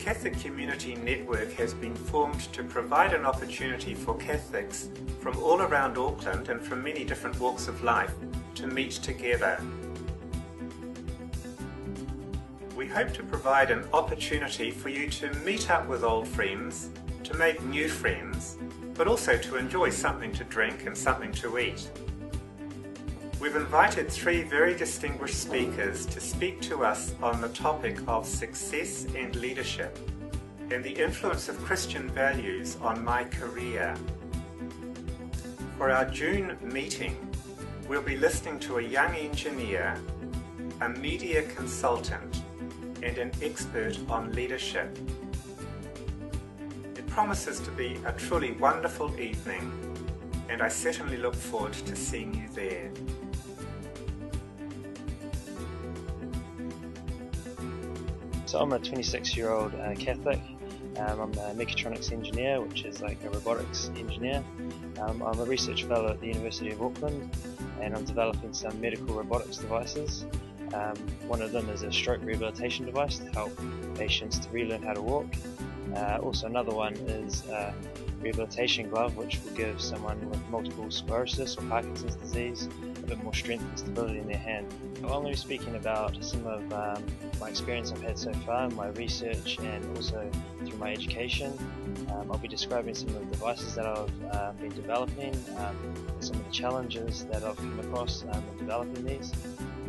Catholic Community Network has been formed to provide an opportunity for Catholics from all around Auckland and from many different walks of life to meet together. We hope to provide an opportunity for you to meet up with old friends, to make new friends, but also to enjoy something to drink and something to eat. We've invited 3 very distinguished speakers to speak to us on the topic of success and leadership and the influence of Christian values on my career. For our June meeting, we'll be listening to a young engineer, a media consultant, and an expert on leadership. It promises to be a truly wonderful evening, and I certainly look forward to seeing you there. So I'm a 26-year-old Catholic. I'm a mechatronics engineer, which is like a robotics engineer. I'm a research fellow at the University of Auckland, and I'm developing some medical robotics devices. One of them is a stroke rehabilitation device to help patients to relearn how to walk. Also another one is a rehabilitation glove, which will give someone with multiple sclerosis or Parkinson's disease a bit more strength and stability in their hand. I'm going to be speaking about some of my experience I've had so far, my research, and also through my education. I'll be describing some of the devices that I've been developing, and some of the challenges that I've come across in developing these.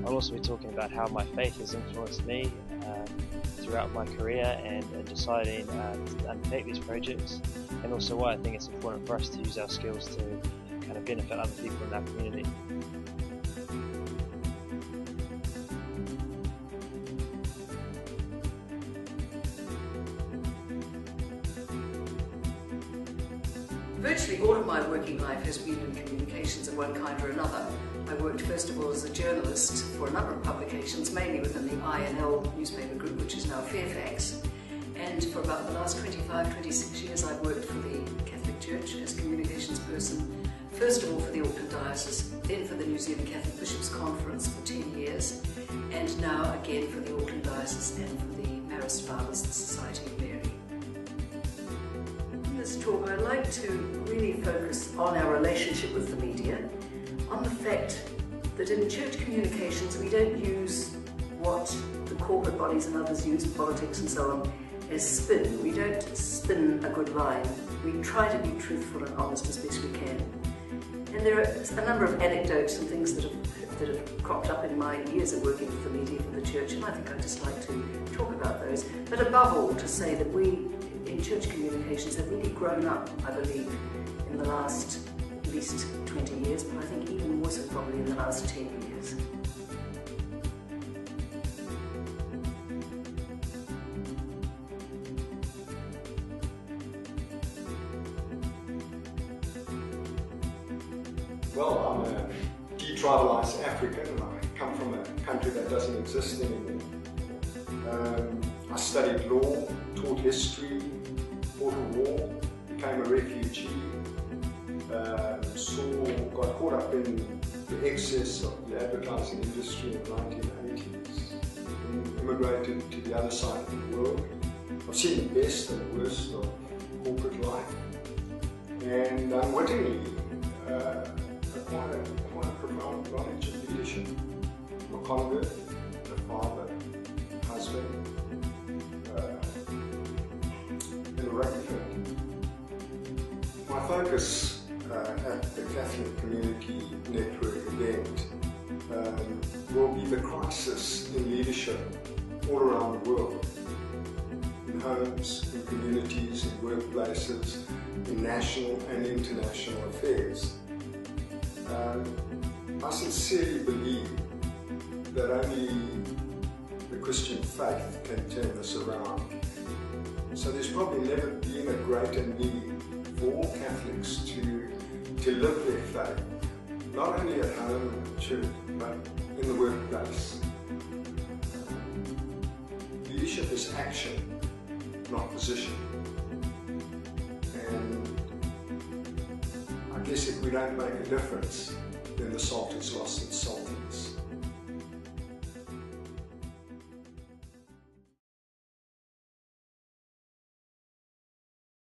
I'll also be talking about how my faith has influenced me throughout my career and deciding to undertake these projects, and also why I think it's important for us to use our skills to kind of benefit other people in our community. Virtually all of my working life has been in communications of one kind or another. I worked first of all as a journalist for a number of publications, mainly within the I&L newspaper group, which is now Fairfax. And for about the last 25, 26 years I've worked for the Catholic Church as communications person, first of all for the Auckland Diocese, then for the New Zealand Catholic Bishops' Conference for 10 years, and now again for the Auckland Diocese and for the Marist Fathers, the Society of Mary. In this talk I'd like to really focus on our relationship with the media, on the fact that in church communications we don't use what the corporate bodies and others use, politics and so on, as spin. We don't spin a good line. We try to be truthful and honest as best we can. And there are a number of anecdotes and things that have cropped up in my years of working for the media for the church, and I think I'd just like to talk about those. But above all, to say that we in church communications have really grown up, I believe, in the last at least 20 years, but I think even more so probably in the last 10 years. Well, I'm a detribalized African, and I come from a country that doesn't exist anymore. I studied law, taught history, fought a war, became a refugee, got caught up in the excess of the advertising industry in the 1980s, immigrated to the other side of the world. I've seen the best and the worst of corporate life, and unwittingly acquired quite a profound knowledge of leadership. I'm a convert, a father, husband, and a rugby fan. My focus at the Catholic Community Network event will be the crisis in leadership all around the world, in homes, in communities, in workplaces, in national and international affairs. I sincerely believe that only the Christian faith can turn this around. So there's probably never been a greater need for all Catholics to live their faith, not only at home and at church, but in the workplace. Leadership is action, not position. And I guess if we don't make a difference, then the salt is lost in saltiness.